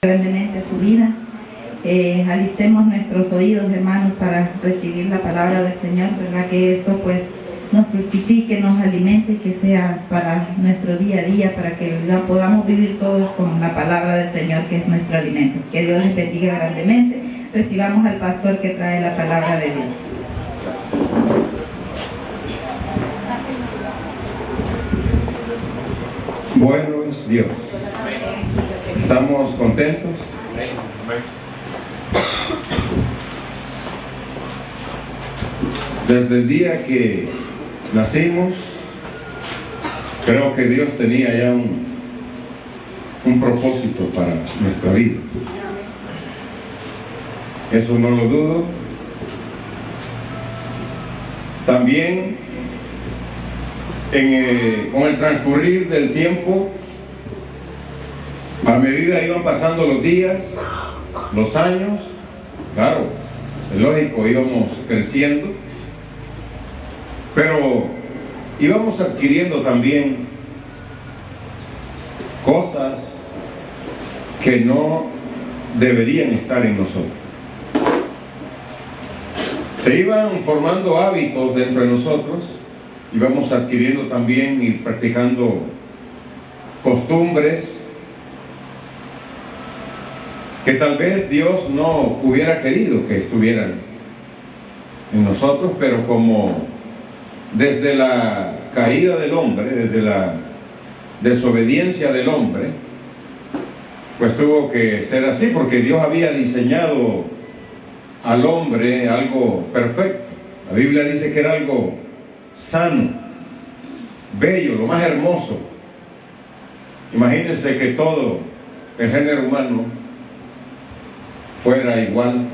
Grandemente su vida. Alistemos nuestros oídos, hermanos, para recibir la palabra del Señor, ¿verdad? Que esto pues nos fructifique, nos alimente, que sea para nuestro día a día, para que podamos vivir todos con la palabra del Señor, que es nuestro alimento. Que Dios les bendiga grandemente. Recibamos al pastor que trae la palabra de Dios. Bueno es Dios. ¿Estamos contentos? Desde el día que nacimos, creo que Dios tenía ya un propósito para nuestra vida. Eso no lo dudo. También, con el transcurrir del tiempo, a medida iban pasando los días, los años, claro, es lógico, íbamos creciendo, pero íbamos adquiriendo también cosas que no deberían estar en nosotros. Se iban formando hábitos dentro de nosotros, íbamos adquiriendo también y practicando costumbres que tal vez Dios no hubiera querido que estuvieran en nosotros, pero como desde la caída del hombre, desde la desobediencia del hombre, pues tuvo que ser así, porque Dios había diseñado al hombre algo perfecto. La Biblia dice que era algo sano, bello, lo más hermoso. Imagínense que todo el género humano fuera igual,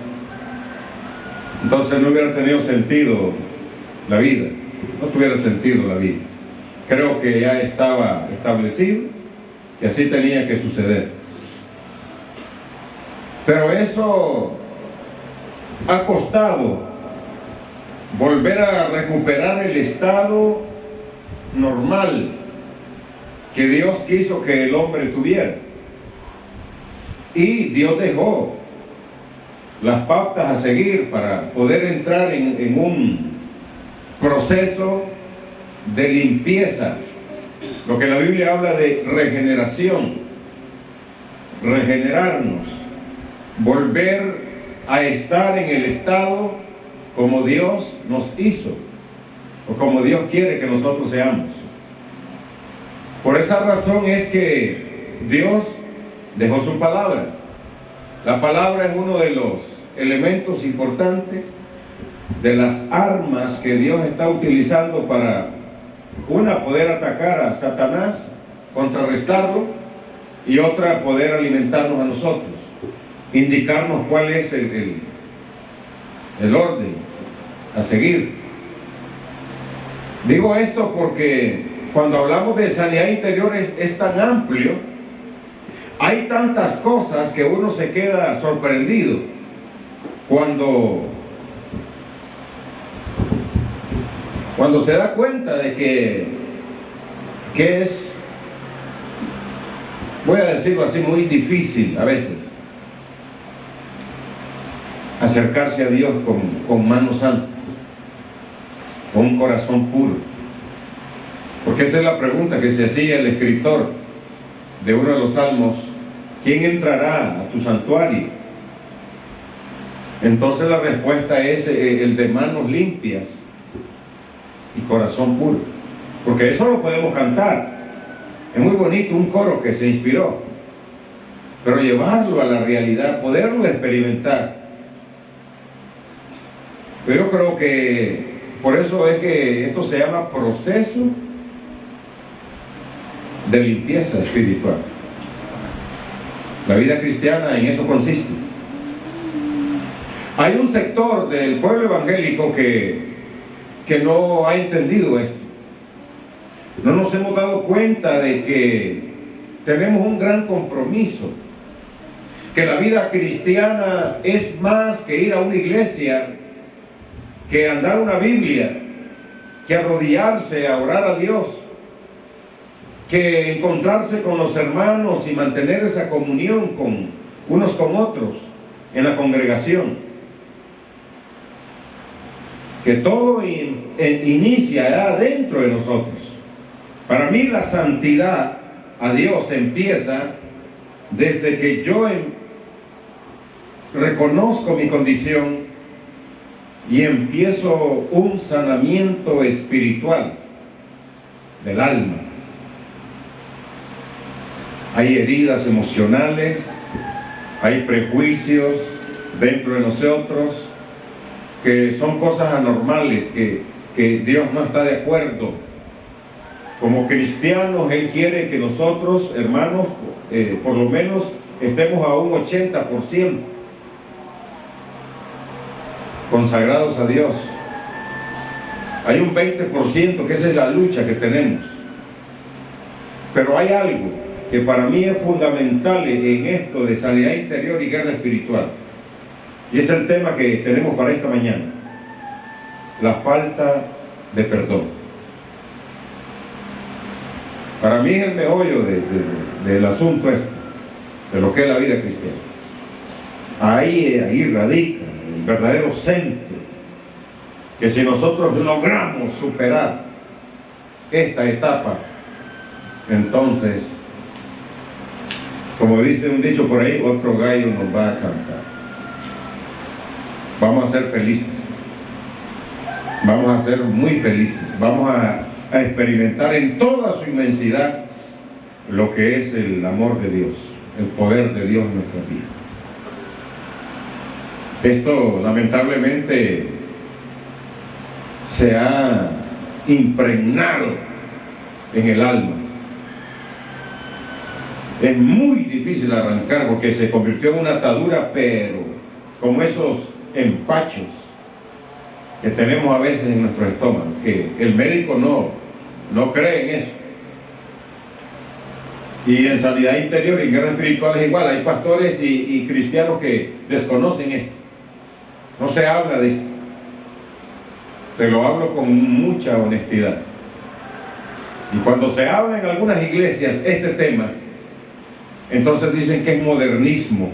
entonces no hubiera tenido sentido la vida, no tuviera sentido la vida. Creo que ya estaba establecido y así tenía que suceder. Pero eso ha costado volver a recuperar el estado normal que Dios quiso que el hombre tuviera. Y Dios dejó las pautas a seguir para poder entrar en un proceso de limpieza, lo que la Biblia habla de regeneración, regenerarnos, volver a estar en el estado como Dios nos hizo, o como Dios quiere que nosotros seamos. Por esa razón es que Dios dejó su palabra. La palabra es uno de los elementos importantes, de las armas que Dios está utilizando para, una, poder atacar a Satanás, contrarrestarlo, y otra, poder alimentarnos a nosotros, indicarnos cuál es el orden a seguir. Digo esto porque cuando hablamos de sanidad interior es tan amplio. Hay tantas cosas que uno se queda sorprendido cuando se da cuenta de que es, voy a decirlo así, muy difícil a veces acercarse a Dios con manos santas, con un corazón puro. Porque esa es la pregunta que se hacía el escritor de uno de los salmos: ¿quién entrará a tu santuario? Entonces la respuesta es el de manos limpias y corazón puro, porque eso lo podemos cantar, es muy bonito, un coro que se inspiró, pero llevarlo a la realidad, poderlo experimentar. Pero yo creo que por eso es que esto se llama proceso de limpieza espiritual. La vida cristiana en eso consiste. Hay un sector del pueblo evangélico que no ha entendido esto. No nos hemos dado cuenta de que tenemos un gran compromiso, que la vida cristiana es más que ir a una iglesia, que andar una Biblia, que arrodillarse a orar a Dios, que encontrarse con los hermanos y mantener esa comunión unos con otros en la congregación. Que todo inicia adentro de nosotros. Para mí la santidad a Dios empieza desde que yo reconozco mi condición y empiezo un sanamiento espiritual del alma. Hay heridas emocionales, hay prejuicios dentro de nosotros que son cosas anormales, que Dios no está de acuerdo. Como cristianos, Él quiere que nosotros, hermanos, por lo menos estemos a un 80% consagrados a Dios. Hay un 20% que esa es la lucha que tenemos. Pero hay algo que para mí es fundamental en esto de sanidad interior y guerra espiritual. Y es el tema que tenemos para esta mañana: la falta de perdón. Para mí es el meollo del asunto este, de lo que es la vida cristiana. Ahí radica el verdadero centro, que si nosotros logramos superar esta etapa, entonces, como dice un dicho por ahí, otro gallo nos va a cantar. Vamos a ser felices, vamos a ser muy felices, vamos a experimentar en toda su inmensidad lo que es el amor de Dios, el poder de Dios en nuestra vida. Esto lamentablemente se ha impregnado en el alma. Es muy difícil arrancar porque se convirtió en una atadura, pero como esos empachos que tenemos a veces en nuestro estómago, que el médico no cree en eso. Y en sanidad interior y en guerra espiritual es igual. Hay pastores y cristianos que desconocen esto. No se habla de esto. Se lo hablo con mucha honestidad. Y cuando se habla en algunas iglesias este tema, entonces dicen que es modernismo.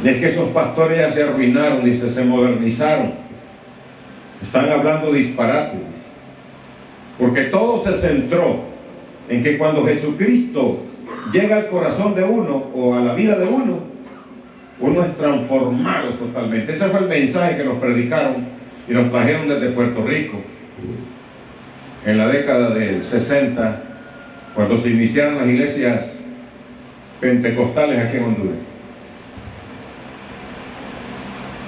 Y es que esos pastores ya se arruinaron, dice, se modernizaron. Están hablando disparates. Porque todo se centró en que cuando Jesucristo llega al corazón de uno o a la vida de uno es transformado totalmente. Ese fue el mensaje que nos predicaron y nos trajeron desde Puerto Rico en la década del 60, cuando se iniciaron las iglesias pentecostales aquí en Honduras.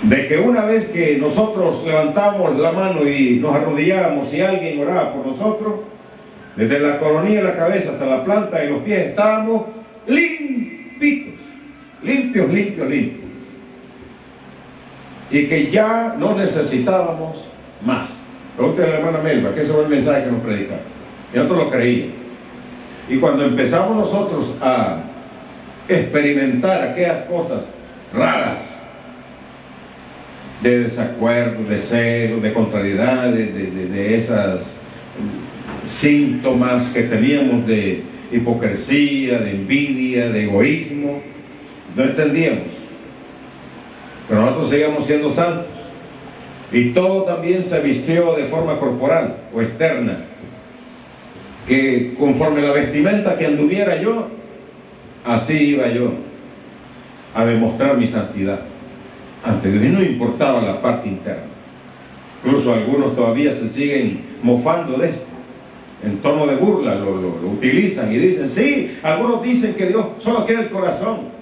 De que una vez que nosotros levantamos la mano y nos arrodillamos y alguien oraba por nosotros, desde la coronilla de la cabeza hasta la planta de los pies estábamos limpitos, limpios. Y que ya no necesitábamos más. Pregúntale a la hermana Melba, que ese fue el mensaje que nos predicaron. Y nosotros lo creíamos. Y cuando empezamos nosotros a experimentar aquellas cosas raras, de desacuerdo, de celo, de contrariedad, de esas síntomas que teníamos de hipocresía, de envidia, de egoísmo, no entendíamos. Pero nosotros seguíamos siendo santos. Y todo también se vistió de forma corporal o externa, que conforme la vestimenta que anduviera yo, así iba yo a demostrar mi santidad ante Dios. Y no importaba la parte interna. Incluso algunos todavía se siguen mofando de esto, en tono de burla lo utilizan y dicen, sí, algunos dicen que Dios solo quiere el corazón.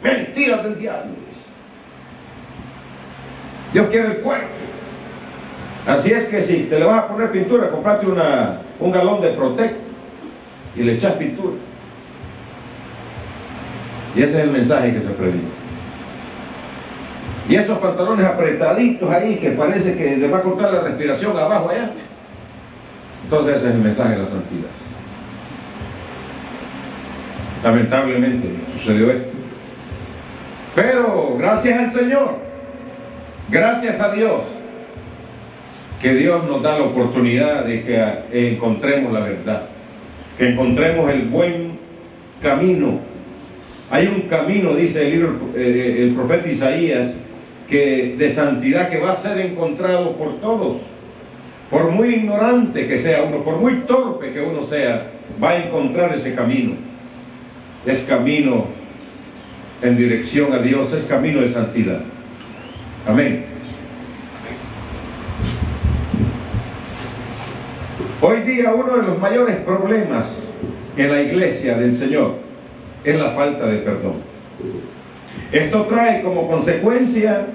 Mentiras del diablo, dice. Dios quiere el cuerpo. Así es que si te le vas a poner pintura, comprate un galón de Protect y le echas pintura. Y ese es el mensaje que se predica. Y esos pantalones apretaditos ahí que parece que les va a cortar la respiración abajo allá. Entonces ese es el mensaje de la santidad. Lamentablemente sucedió esto. Pero gracias al Señor, gracias a Dios, que Dios nos da la oportunidad de que encontremos la verdad, que encontremos el buen camino Hay un camino, dice el profeta Isaías, de santidad que va a ser encontrado por todos. Por muy ignorante que sea uno, por muy torpe que uno sea, va a encontrar ese camino. Es camino en dirección a Dios, es camino de santidad. Amén. Hoy día uno de los mayores problemas en la iglesia del Señor es la falta de perdón. Esto trae como consecuencia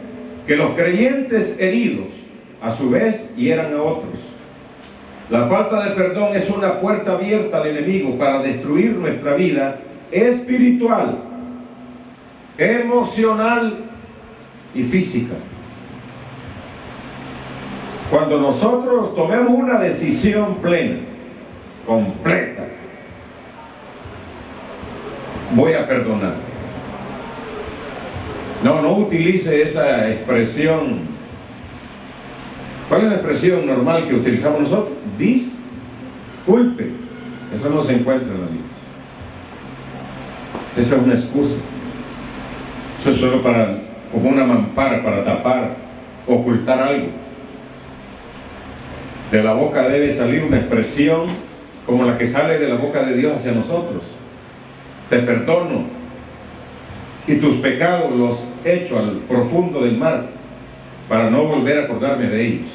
que los creyentes heridos a su vez hieran a otros. La falta de perdón es una puerta abierta al enemigo para destruir nuestra vida espiritual, emocional y física. Cuando nosotros tomemos una decisión plena, completa, voy a perdonar. No utilice esa expresión. ¿Cuál es la expresión normal que utilizamos nosotros? Disculpe. Eso no se encuentra en la Biblia. Esa es una excusa. Eso es solo como una mampara para tapar, ocultar algo. De la boca debe salir una expresión como la que sale de la boca de Dios hacia nosotros. Te perdono y tus pecados los echo al profundo del mar para no volver a acordarme de ellos.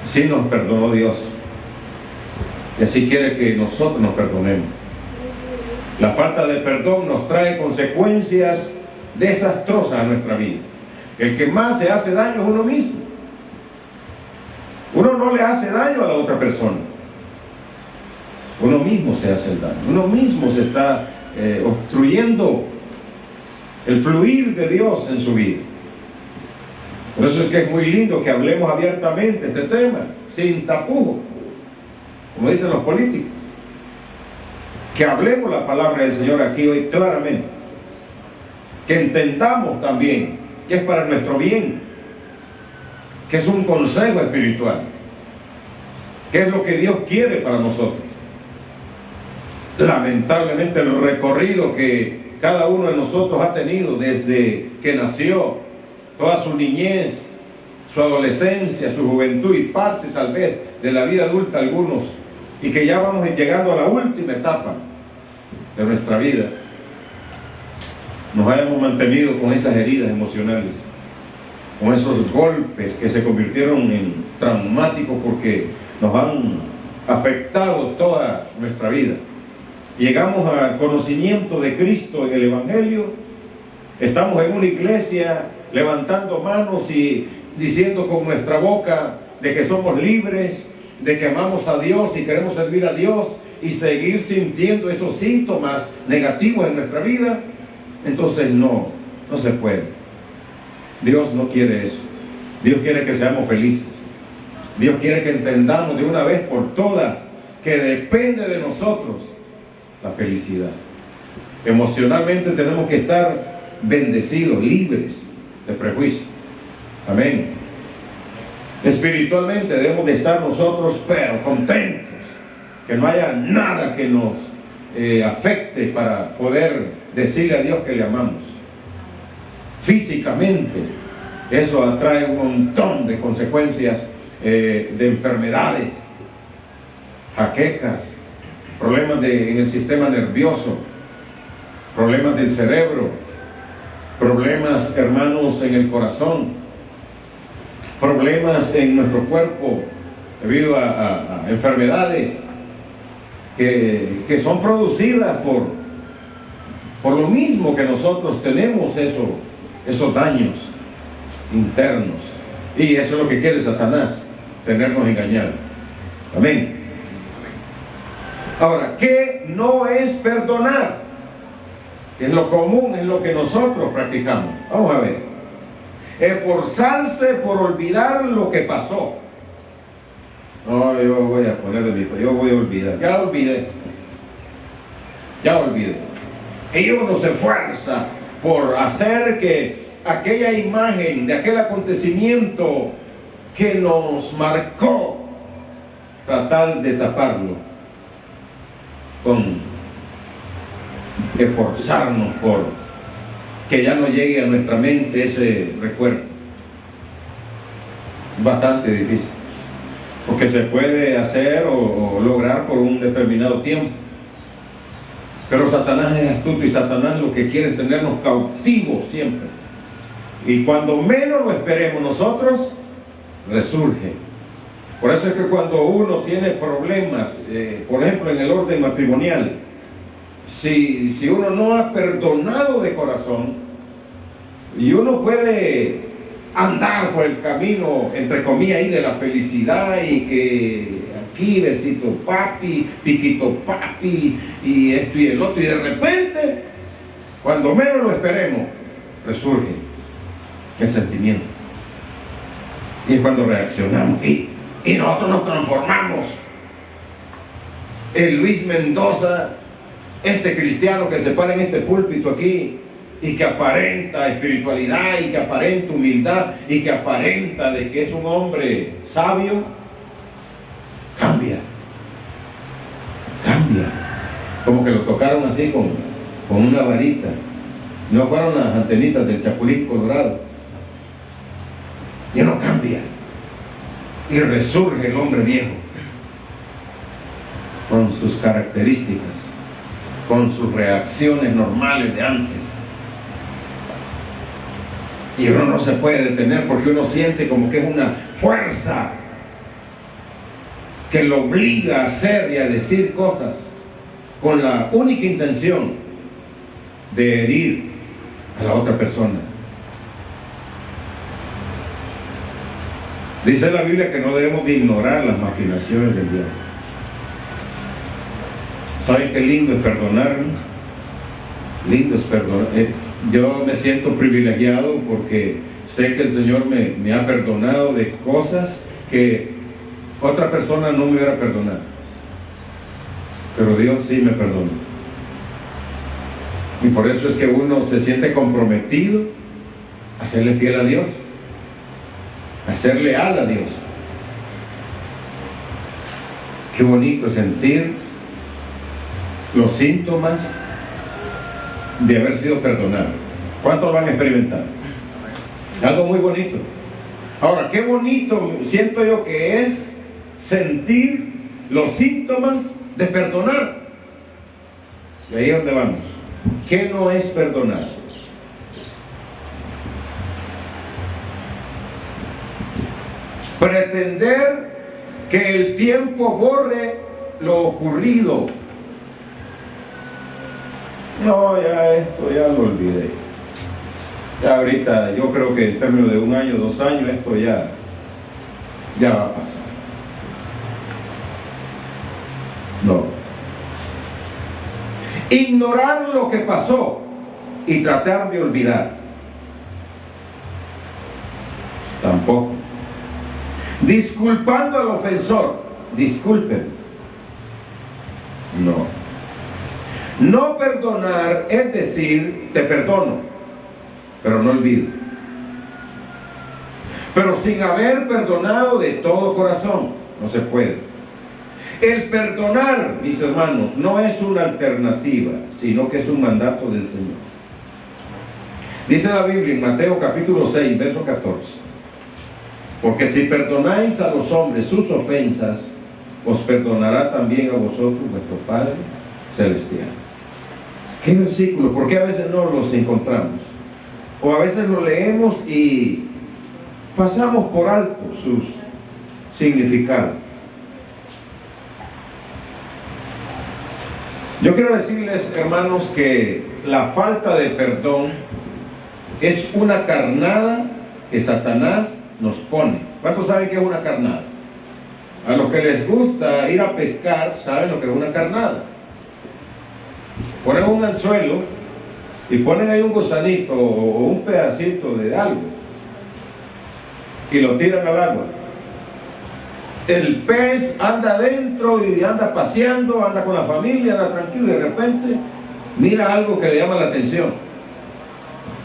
Así nos perdonó Dios y así quiere que nosotros nos perdonemos. La falta de perdón nos trae consecuencias desastrosas a nuestra vida. El que más se hace daño es uno mismo. Uno no le hace daño a la otra persona. Uno mismo se hace el daño. Uno mismo se está obstruyendo el fluir de Dios en su vida. Por eso es que es muy lindo que hablemos abiertamente este tema, sin tapujos, como dicen los políticos. Que hablemos la palabra del Señor aquí hoy claramente. Que entendamos también que es para nuestro bien, que es un consejo espiritual, que es lo que Dios quiere para nosotros. Lamentablemente el recorrido que cada uno de nosotros ha tenido desde que nació, toda su niñez, su adolescencia, su juventud y parte tal vez de la vida adulta algunos, y que ya vamos llegando a la última etapa de nuestra vida, nos hayamos mantenido con esas heridas emocionales, con esos golpes que se convirtieron en traumáticos porque nos han afectado toda nuestra vida. Llegamos al conocimiento de Cristo en el Evangelio, estamos en una iglesia levantando manos y diciendo con nuestra boca de que somos libres, de que amamos a Dios y queremos servir a Dios y seguir sintiendo esos síntomas negativos en nuestra vida. Entonces no se puede. Dios no quiere eso. Dios quiere que seamos felices. Dios quiere que entendamos de una vez por todas que depende de nosotros la felicidad. Emocionalmente tenemos que estar bendecidos, libres de prejuicio. Amén. Espiritualmente debemos de estar nosotros pero contentos, que no haya nada que nos afecte para poder decirle a Dios que le amamos. Físicamente eso atrae un montón de consecuencias, de enfermedades, jaquecas, problemas en el sistema nervioso, problemas del cerebro, problemas, hermanos, en el corazón, problemas en nuestro cuerpo debido a enfermedades que son producidas por lo mismo que nosotros tenemos esos daños internos. Y eso es lo que quiere Satanás, tenernos engañados. Amén. Ahora, ¿qué no es perdonar? Es lo común, es lo que nosotros practicamos. Vamos a ver. Esforzarse por olvidar lo que pasó. No, yo voy a poner de mi parte, yo voy a olvidar. Ya olvidé. Y uno se esfuerza por hacer que aquella imagen de aquel acontecimiento que nos marcó, tratar de taparlo esforzarnos por que ya no llegue a nuestra mente ese recuerdo. Es bastante difícil, porque se puede hacer o lograr por un determinado tiempo, pero Satanás es astuto y Satanás lo que quiere es tenernos cautivos siempre, y cuando menos lo esperemos nosotros, resurge. Por eso es que cuando uno tiene problemas, por ejemplo en el orden matrimonial, si uno no ha perdonado de corazón, y uno puede andar por el camino, entre comillas, ahí de la felicidad, y que aquí besito papi, piquito papi, y esto y el otro, y de repente, cuando menos lo esperemos, resurge el sentimiento. Y es cuando reaccionamos y nosotros nos transformamos. El Luis Mendoza, este cristiano que se para en este púlpito aquí y que aparenta espiritualidad y que aparenta humildad y que aparenta de que es un hombre sabio, cambia, como que lo tocaron así con una varita. No fueron las antenitas del Chapulín Colorado. Y no cambia y resurge el hombre viejo con sus características, con sus reacciones normales de antes. Y uno no se puede detener porque uno siente como que es una fuerza que lo obliga a hacer y a decir cosas con la única intención de herir a la otra persona. Dice la Biblia que no debemos de ignorar las maquinaciones del diablo. ¿Saben qué lindo es perdonarnos? Lindo es perdonar. Yo me siento privilegiado porque sé que el Señor me ha perdonado de cosas que otra persona no me hubiera perdonado. Pero Dios sí me perdonó. Y por eso es que uno se siente comprometido a serle fiel a Dios, a ser leal a Dios. Qué bonito sentir los síntomas de haber sido perdonado. ¿Cuántos lo han experimentado? Algo muy bonito. Ahora, qué bonito siento yo que es sentir los síntomas de perdonar. Y ahí es donde vamos. ¿Qué no es perdonar? Pretender que el tiempo borre lo ocurrido. No, ya esto ya lo olvidé. Ya ahorita, yo creo que en términos de 1 año, 2 años, esto ya va a pasar. No. Ignorar lo que pasó y tratar de olvidar. Tampoco. Disculpando al ofensor. Disculpen. No. No perdonar es decir, te perdono, pero no olvido. Pero sin haber perdonado de todo corazón, no se puede. El perdonar, mis hermanos, no es una alternativa, sino que es un mandato del Señor. Dice la Biblia en Mateo capítulo 6, verso 14. Porque si perdonáis a los hombres sus ofensas, os perdonará también a vosotros vuestro Padre Celestial. ¿Qué versículo? ¿Por qué a veces no los encontramos? O a veces lo leemos y pasamos por alto sus significados. Yo quiero decirles, hermanos, que la falta de perdón es una carnada que Satanás nos pone. ¿Cuántos saben qué es una carnada? A los que les gusta ir a pescar, saben lo que es una carnada. Ponen un anzuelo y ponen ahí un gusanito o un pedacito de algo y lo tiran al agua. El pez anda adentro y anda paseando, anda con la familia, anda tranquilo, y de repente mira algo que le llama la atención,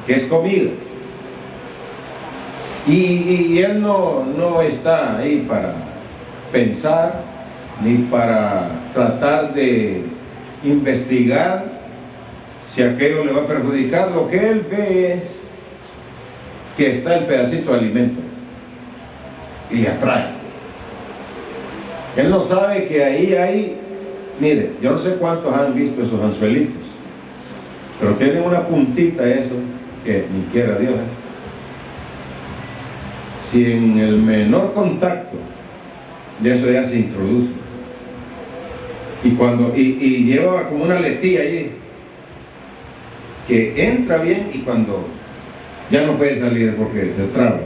que es comida. Y él no está ahí para pensar ni para tratar de investigar si aquello le va a perjudicar. Lo que él ve es que está el pedacito de alimento y le atrae. Él no sabe que ahí hay, mire, yo no sé cuántos han visto esos anzuelitos, pero tienen una puntita eso que ni quiera Dios. Si en el menor contacto de eso ya se introduce, y lleva como una letilla allí que entra bien, y cuando ya no puede salir porque se traba,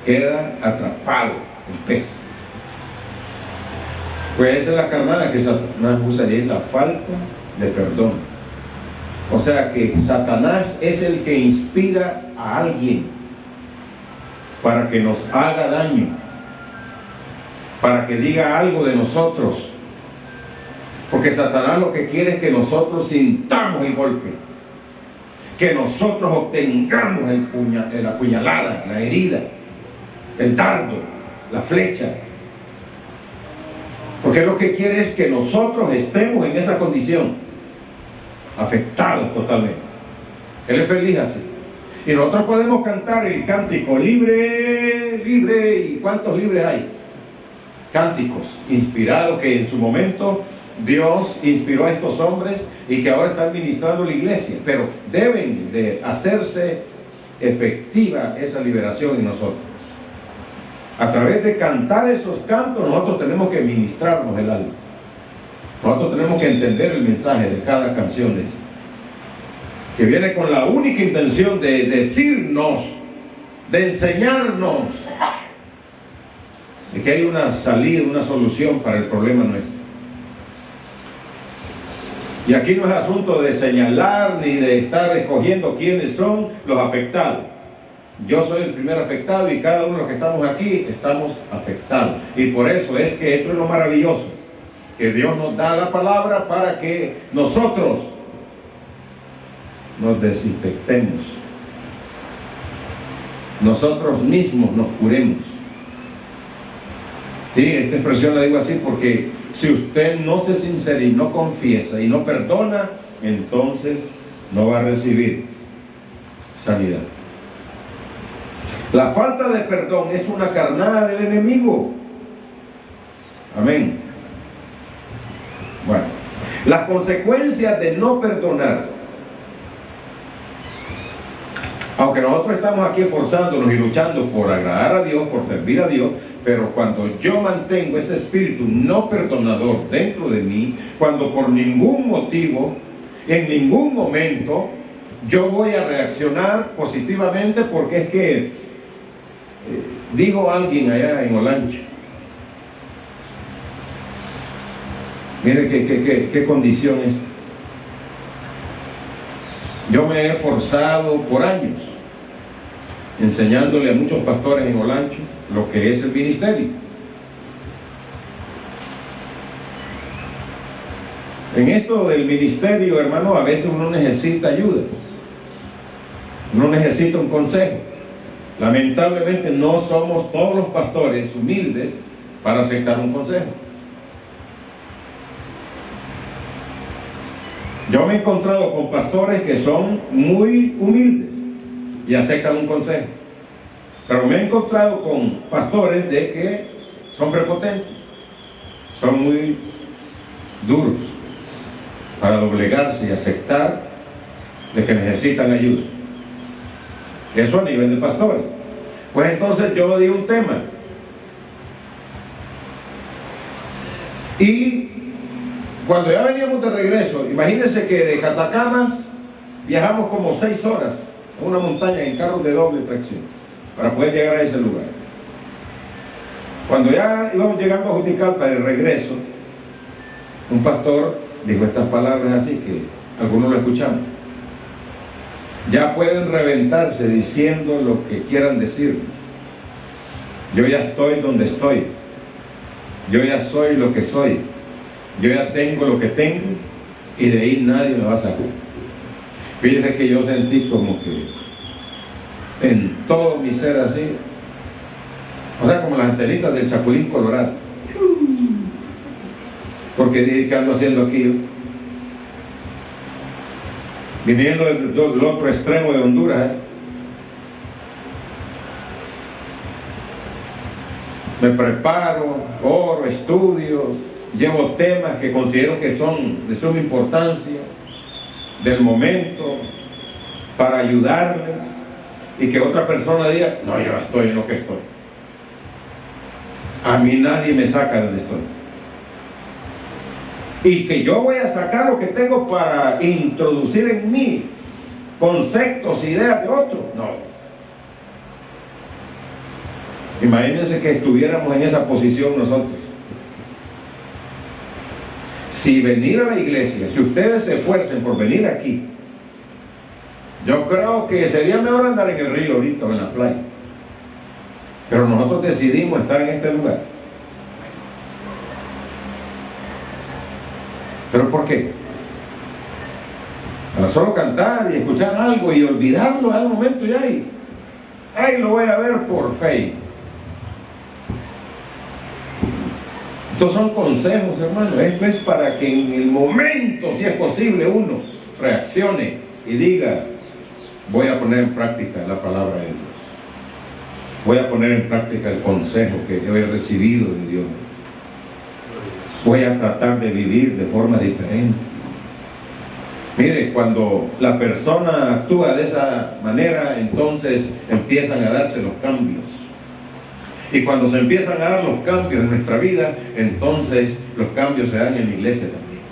queda atrapado el pez. Pues esa es la carnada que Satanás usa allí, la falta de perdón. O sea que Satanás es el que inspira a alguien para que nos haga daño, para que diga algo de nosotros, porque Satanás lo que quiere es que nosotros sintamos el golpe, que nosotros obtengamos la puñalada, la herida, el dardo, la flecha, porque lo que quiere es que nosotros estemos en esa condición, afectados totalmente. Él es feliz así. Y nosotros podemos cantar el cántico libre, libre. ¿Y cuántos libres hay? Cánticos inspirados que en su momento Dios inspiró a estos hombres y que ahora están ministrando la iglesia, pero deben de hacerse efectiva esa liberación en nosotros. A través de cantar esos cantos nosotros tenemos que ministrarnos el alma. Nosotros tenemos que entender el mensaje de cada canción de esta, que viene con la única intención de decirnos, de enseñarnos de que hay una salida, una solución para el problema nuestro. Y aquí no es asunto de señalar ni de estar escogiendo quiénes son los afectados. Yo soy el primer afectado y cada uno de los que estamos aquí estamos afectados. Y por eso es que esto es lo maravilloso, que Dios nos da la palabra para que nosotros nos desinfectemos, nosotros mismos nos curemos. Sí, esta expresión la digo así porque si usted no se sincera y no confiesa y no perdona, entonces no va a recibir sanidad. La falta de perdón es una carnada del enemigo. Amén. Bueno, las consecuencias de no perdonar. Aunque nosotros estamos aquí esforzándonos y luchando por agradar a Dios, por servir a Dios, pero cuando yo mantengo ese espíritu no perdonador dentro de mí, cuando por ningún motivo, en ningún momento, yo voy a reaccionar positivamente, porque es que dijo alguien allá en Olancho, mire qué condición es. Yo me he esforzado por años enseñándole a muchos pastores en Olancho lo que es el ministerio. En esto del ministerio, hermano, a veces uno necesita ayuda, uno necesita un consejo. Lamentablemente no somos todos los pastores humildes para aceptar un consejo. Yo me he encontrado con pastores que son muy humildes y aceptan un consejo, pero me he encontrado con pastores de que son prepotentes, son muy duros para doblegarse y aceptar de que necesitan ayuda. Eso a nivel de pastores. Pues entonces yo di un tema y cuando ya veníamos de regreso, imagínense que de Catacamas viajamos como 6 horas a una montaña en carros de doble tracción para poder llegar a ese lugar. Cuando ya íbamos llegando a Juticalpa de regreso, un pastor dijo estas palabras así que algunos lo escuchamos: ya pueden reventarse diciendo lo que quieran decirles, yo ya estoy donde estoy, yo ya soy lo que soy, yo ya tengo lo que tengo y de ahí nadie me va a sacar. Fíjense que yo sentí como que en todo mi ser así, o sea, como las antenitas del Chapulín Colorado, porque dije, ¿qué ando haciendo aquí yo? viniendo del otro extremo de Honduras, me preparo, oro, estudio, llevo temas que considero que son de suma importancia, del momento, para ayudarles, y que otra persona diga, no, yo estoy en lo que estoy. A mí nadie me saca de donde estoy. Y que yo voy a sacar lo que tengo para introducir en mí conceptos, ideas de otros. No. Imagínense que estuviéramos en esa posición nosotros. Si venir a la iglesia, que ustedes se esfuercen por venir aquí, yo creo que sería mejor andar en el río ahorita o en la playa. Pero nosotros decidimos estar en este lugar. ¿Pero por qué? Para solo cantar y escuchar algo y olvidarlo al momento ya ahí lo voy a ver por fe. Estos son consejos, hermano. Esto es para que en el momento, si es posible, uno reaccione y diga, voy a poner en práctica la palabra de Dios. Voy a poner en práctica el consejo que yo he recibido de Dios. Voy a tratar de vivir de forma diferente. Mire, cuando la persona actúa de esa manera, entonces empiezan a darse los cambios. Y cuando se empiezan a dar los cambios en nuestra vida, entonces los cambios se dan en la iglesia también.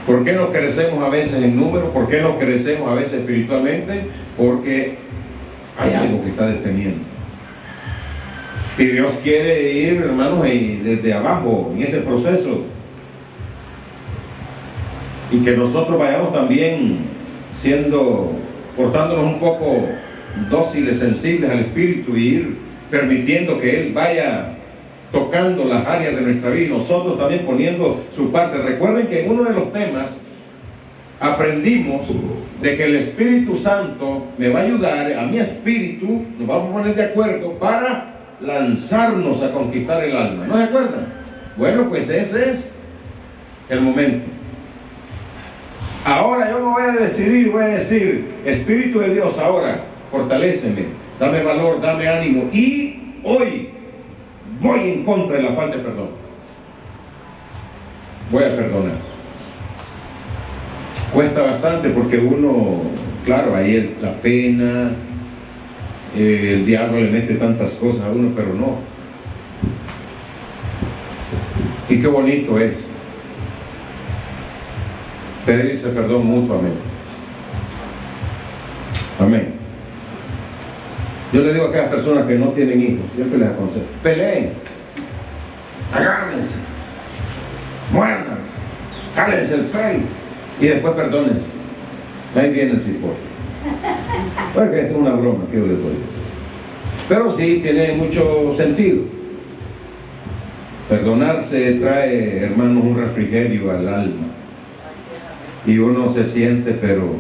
¿Por qué no crecemos a veces en número? ¿Por qué no crecemos a veces espiritualmente? Porque hay algo que está deteniendo. Y Dios quiere ir, hermanos, desde abajo, en ese proceso. Y que nosotros vayamos también portándonos un poco dóciles, sensibles al Espíritu, y ir permitiendo que Él vaya tocando las áreas de nuestra vida y nosotros también poniendo su parte. Recuerden que en uno de los temas aprendimos de que el Espíritu Santo me va a ayudar, a mi espíritu, nos vamos a poner de acuerdo para lanzarnos a conquistar el alma. ¿No se acuerdan? Bueno, pues ese es el momento. Ahora yo me voy a decidir, voy a decir, Espíritu de Dios, ahora fortaléceme, dame valor, dame ánimo, y hoy voy en contra de la falta de perdón. Voy a perdonar. Cuesta bastante porque uno, claro, ahí la pena, el diablo le mete tantas cosas a uno, pero no. Y qué bonito es pedirse perdón mutuamente. Amén. Yo le digo a aquellas personas que no tienen hijos, siempre les aconsejo, peleen, agárrense, muérdanse, jálense el pelo y después perdónense. Ahí viene el cipote. Porque es una broma que yo les doy. Pero sí tiene mucho sentido. Perdonarse trae, hermanos, un refrigerio al alma. Y uno se siente, pero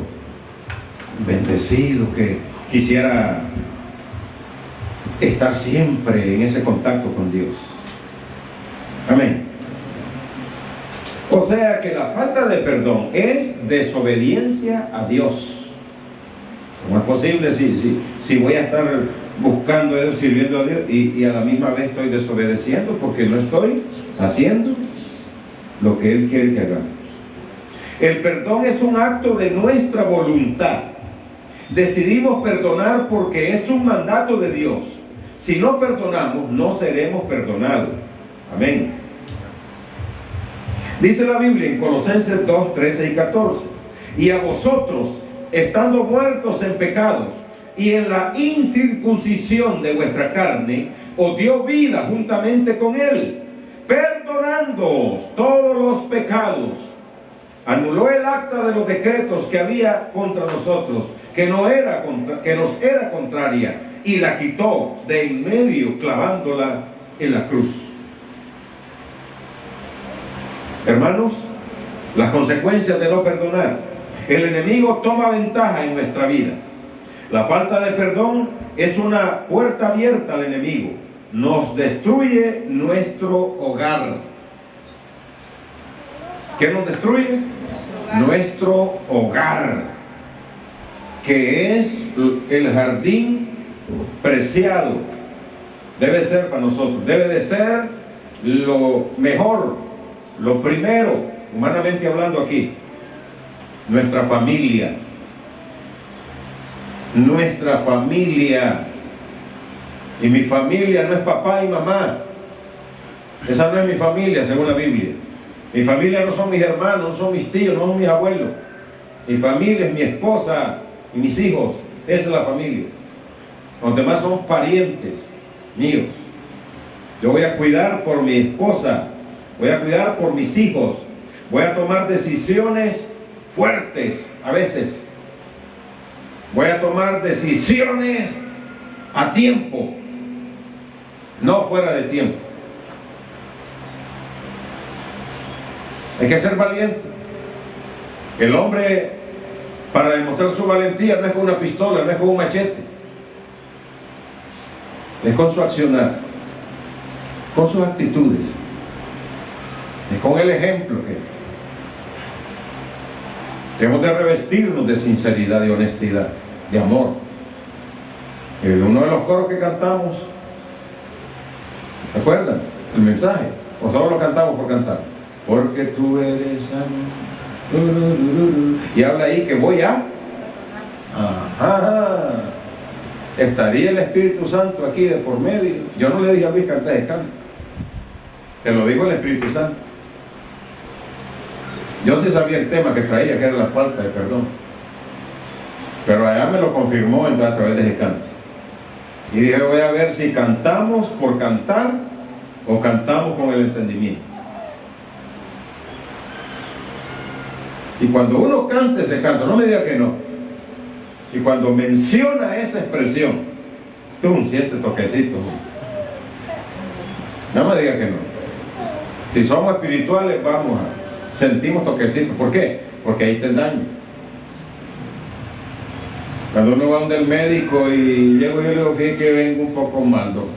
bendecido, que quisiera estar siempre en ese contacto con Dios. Amén. O sea que la falta de perdón es desobediencia a Dios. ¿Cómo es posible si voy a estar buscando a Dios, sirviendo a Dios y a la misma vez estoy desobedeciendo porque no estoy haciendo lo que Él quiere que hagamos? El perdón es un acto de nuestra voluntad. Decidimos perdonar porque es un mandato de Dios. Si no perdonamos, no seremos perdonados. Amén. Dice la Biblia en Colosenses 2, 13 y 14: y a vosotros, estando muertos en pecados y en la incircuncisión de vuestra carne, os dio vida juntamente con Él, perdonándoos todos los pecados. Anuló el acta de los decretos que había contra nosotros, que nos era contraria, y la quitó de en medio, clavándola en la cruz. Hermanos, las consecuencias de no perdonar. El enemigo toma ventaja en nuestra vida. La falta de perdón es una puerta abierta al enemigo. Nos destruye nuestro hogar. ¿Qué nos destruye? nuestro hogar, que es el jardín preciado, debe ser para nosotros, debe de ser lo mejor, lo primero, humanamente hablando aquí, nuestra familia. Nuestra familia. Y mi familia no es papá y mamá. Esa no es mi familia según la Biblia. Mi familia no son mis hermanos, no son mis tíos, no son mis abuelos. Mi familia es mi esposa y mis hijos. Esa es la familia. Los demás son parientes míos. Yo voy a cuidar por mi esposa, voy a cuidar por mis hijos, voy a tomar decisiones fuertes a veces. Voy a tomar decisiones a tiempo, no fuera de tiempo. Hay que ser valiente. El hombre, para demostrar su valentía, no es con una pistola, no es con un machete, es con su accionar, con sus actitudes, es con el ejemplo que debemos de revestirnos de sinceridad, de honestidad, de amor. Uno de los coros que cantamos, ¿se acuerdan? El mensaje, o solo lo cantamos por cantar. Porque tú eres amor. Y habla ahí que voy a. Ajá. Estaría el Espíritu Santo aquí de por medio. Yo no le dije a Luis que antes de canto. Te lo dijo el Espíritu Santo. Yo sí sabía el tema que traía, que era la falta de perdón. Pero allá me lo confirmó a través de ese canto. Y dije, voy a ver si cantamos por cantar o cantamos con el entendimiento. Y cuando uno canta ese canto, no me diga que no. Y cuando menciona esa expresión, tú sientes toquecito. No me diga que no. Si somos espirituales, sentimos toquecitos. ¿Por qué? Porque ahí está el daño. Cuando uno va donde el médico y llego yo le digo, fíjate que vengo un poco mal, doctor.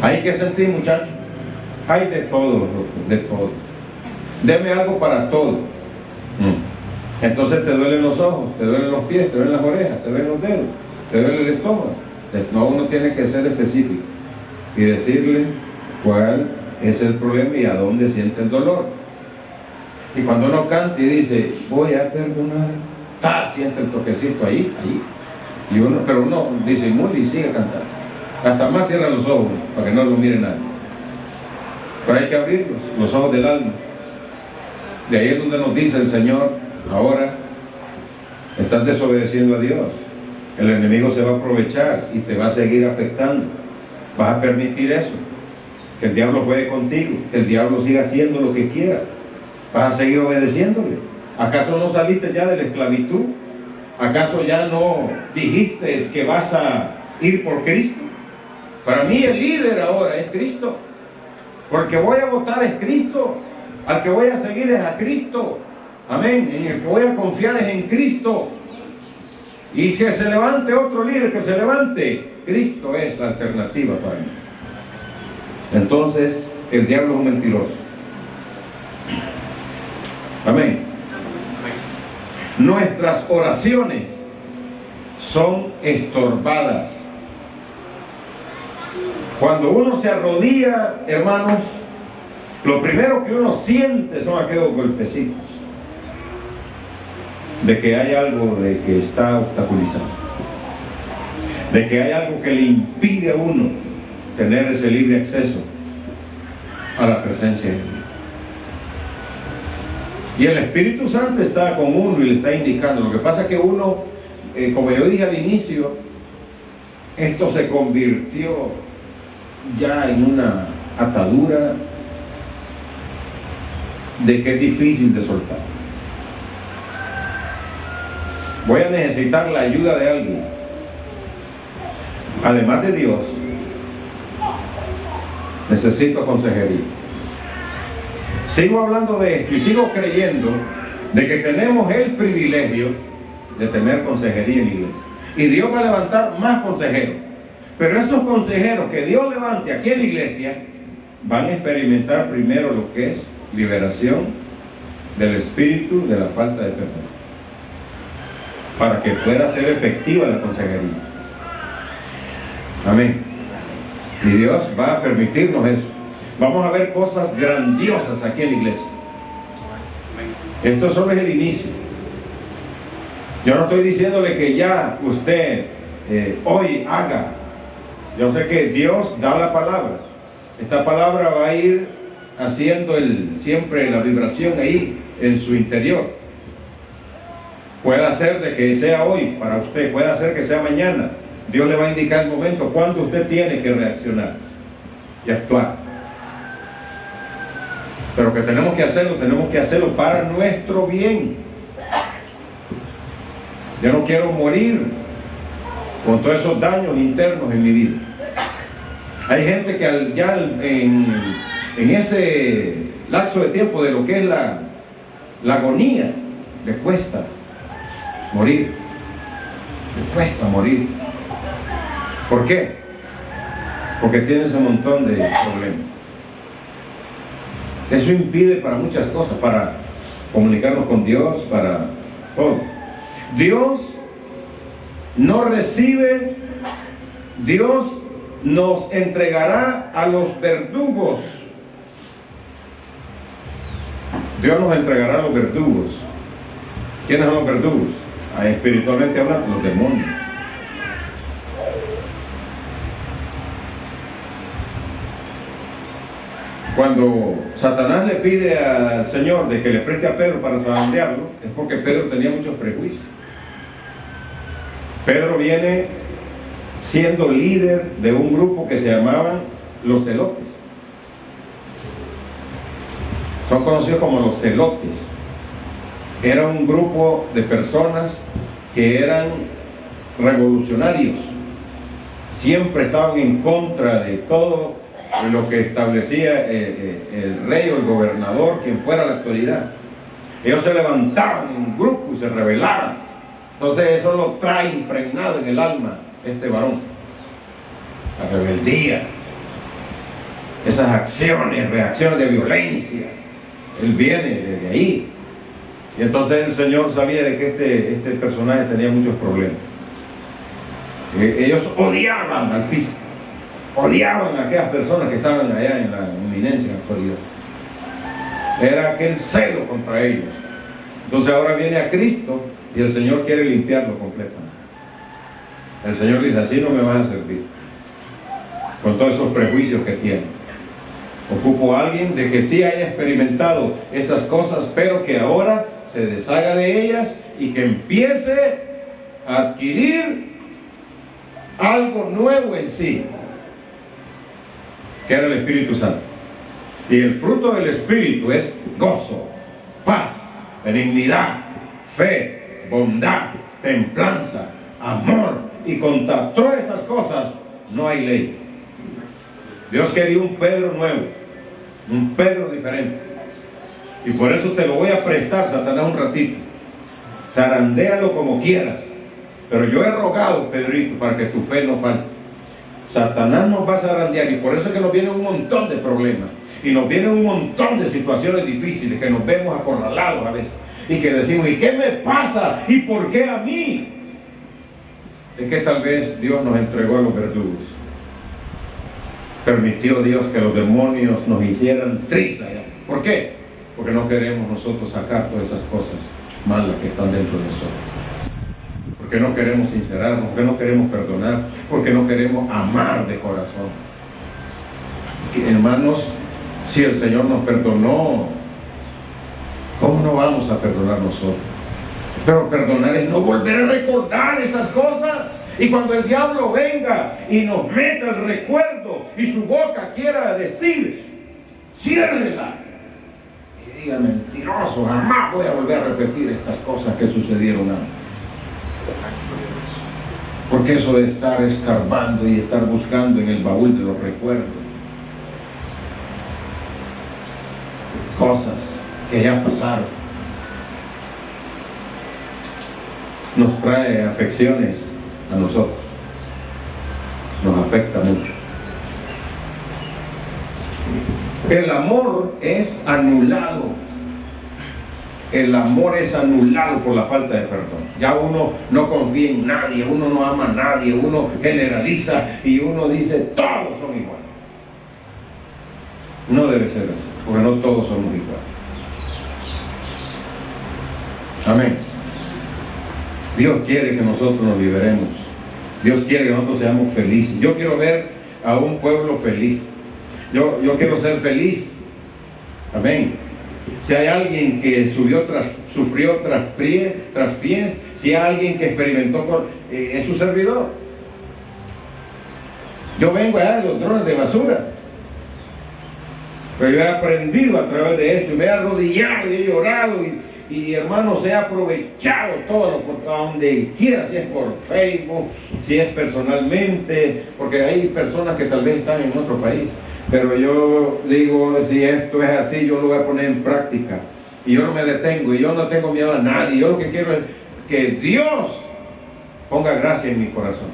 Hay que sentir, muchachos. Hay de todo, doctor, de todo. Deme algo para todo. Entonces te duelen los ojos, te duelen los pies, te duelen las orejas, te duelen los dedos, te duele el estómago. No, uno tiene que ser específico y decirle cuál es el problema y a dónde siente el dolor. Y cuando uno canta y dice, voy a perdonar, siente el toquecito ahí. Y pero uno disimula y sigue cantando. Hasta más cierra los ojos para que no lo mire nadie. Pero hay que abrirlos, los ojos del alma. De ahí es donde nos dice el Señor, ahora estás desobedeciendo a Dios. El enemigo se va a aprovechar y te va a seguir afectando. Vas a permitir eso, que el diablo juegue contigo, que el diablo siga haciendo lo que quiera. Vas a seguir obedeciéndole. ¿Acaso no saliste ya de la esclavitud? ¿Acaso ya no dijiste que vas a ir por Cristo? Para mí el líder ahora es Cristo. Porque voy a votar es Cristo. Al que voy a seguir es a Cristo. Amén. En el que voy a confiar es en Cristo. Y si se levante otro líder, que se levante. Cristo es la alternativa para mí. Entonces, el diablo es un mentiroso. Amén. Nuestras oraciones son estorbadas. Cuando uno se arrodilla, hermanos, lo primero que uno siente son aquellos golpecitos de que hay algo de que está obstaculizado, de que hay algo que le impide a uno tener ese libre acceso a la presencia de Dios. Y el Espíritu Santo está con uno y le está indicando. Lo que pasa es que uno, como yo dije al inicio, esto se convirtió ya en una atadura de que es difícil de soltar. Voy a necesitar la ayuda de alguien, además de Dios. Necesito consejería. Sigo hablando de esto y sigo creyendo de que tenemos el privilegio de tener consejería en la iglesia. Y Dios va a levantar más consejeros. Pero esos consejeros que Dios levante aquí en la iglesia van a experimentar primero lo que es liberación del espíritu de la falta de perdón, para que pueda ser efectiva la consejería. Amén. Y Dios va a permitirnos eso. Vamos a ver cosas grandiosas aquí en la iglesia. Esto solo es el inicio. Yo no estoy diciéndole que ya usted hoy haga. Yo sé que Dios da la palabra. Esta palabra va a ir haciendo siempre la vibración ahí en su interior. Puede ser de que sea hoy para usted, puede ser que sea mañana. Dios le va a indicar el momento cuando usted tiene que reaccionar y actuar. Pero que tenemos que hacerlo para nuestro bien. Yo no quiero morir con todos esos daños internos en mi vida. Hay gente que en ese lapso de tiempo de lo que es la agonía, le cuesta morir. Le cuesta morir. ¿Por qué? Porque tiene ese montón de problemas. Eso impide para muchas cosas, para comunicarnos con Dios, para todo. Dios no recibe, Dios nos entregará a los verdugos. Dios nos entregará a los verdugos. ¿Quiénes son los verdugos? Espiritualmente hablando, los demonios. Cuando Satanás le pide al Señor de que le preste a Pedro para zarandearlo, es porque Pedro tenía muchos prejuicios. Pedro viene siendo líder de un grupo que se llamaban los celotes. Son conocidos como los celotes. Era un grupo de personas que eran revolucionarios. Siempre estaban en contra de todo lo que establecía el rey o el gobernador, quien fuera la autoridad. Ellos se levantaban en grupo y se rebelaban. Entonces eso lo trae impregnado en el alma este varón. La rebeldía, esas acciones, reacciones de violencia, él viene desde ahí. Y entonces el Señor sabía de que este personaje tenía muchos problemas. Ellos odiaban al físico, odiaban a aquellas personas que estaban allá en la eminencia, en la autoridad. Era aquel celo contra ellos. Entonces ahora viene a Cristo y el Señor quiere limpiarlo completamente. El Señor dice: así no me vas a servir, con todos esos prejuicios que tiene. Ocupo a alguien de que sí haya experimentado esas cosas, pero que ahora se deshaga de ellas y que empiece a adquirir algo nuevo en sí, que era el Espíritu Santo. Y el fruto del Espíritu es gozo, paz, benignidad, fe, bondad, templanza, amor. Y contra todas esas cosas no hay ley. Dios quería un Pedro nuevo, un Pedro diferente. Y por eso te lo voy a prestar, Satanás, un ratito. Zarandéalo como quieras. Pero yo he rogado, Pedrito, para que tu fe no falte. Satanás nos va a zarandear, y por eso es que nos viene un montón de problemas. Y nos vienen un montón de situaciones difíciles, que nos vemos acorralados a veces. Y que decimos: ¿y qué me pasa? ¿Y por qué a mí? Es que tal vez Dios nos entregó a los verdugos. Permitió Dios que los demonios nos hicieran trizas. ¿Por qué? Porque no queremos nosotros sacar todas esas cosas malas que están dentro de nosotros. Porque no queremos sincerarnos, porque no queremos perdonar, porque no queremos amar de corazón. Y, hermanos, si el Señor nos perdonó, ¿cómo no vamos a perdonar nosotros? Pero perdonar es no volver a recordar esas cosas. Y cuando el diablo venga y nos meta el recuerdo y su boca quiera decir: ciérrela, y diga: mentiroso, jamás voy a volver a repetir estas cosas que sucedieron antes. Porque eso de estar escarbando y estar buscando en el baúl de los recuerdos cosas que ya pasaron, nos trae afecciones a nosotros, nos afecta mucho. El amor es anulado el amor es anulado por la falta de perdón. Ya uno no confía en nadie, uno no ama a nadie, uno generaliza y uno dice todos son iguales. No debe ser así, porque no todos somos iguales. Amén. Dios quiere que nosotros nos liberemos. Dios quiere que nosotros seamos felices. Yo quiero ver a un pueblo feliz. Yo quiero ser feliz. Amén. Si hay alguien que sufrió traspiés, si hay alguien que experimentó es su servidor. Yo vengo allá de los drones de basura, pero yo he aprendido a través de esto y me he arrodillado y he llorado y hermanos, he aprovechado todo a donde quiera, si es por Facebook, si es personalmente, porque hay personas que tal vez están en otro país. Pero yo digo, si esto es así, yo lo voy a poner en práctica. Y yo no me detengo, y yo no tengo miedo a nadie. Yo lo que quiero es que Dios ponga gracia en mi corazón.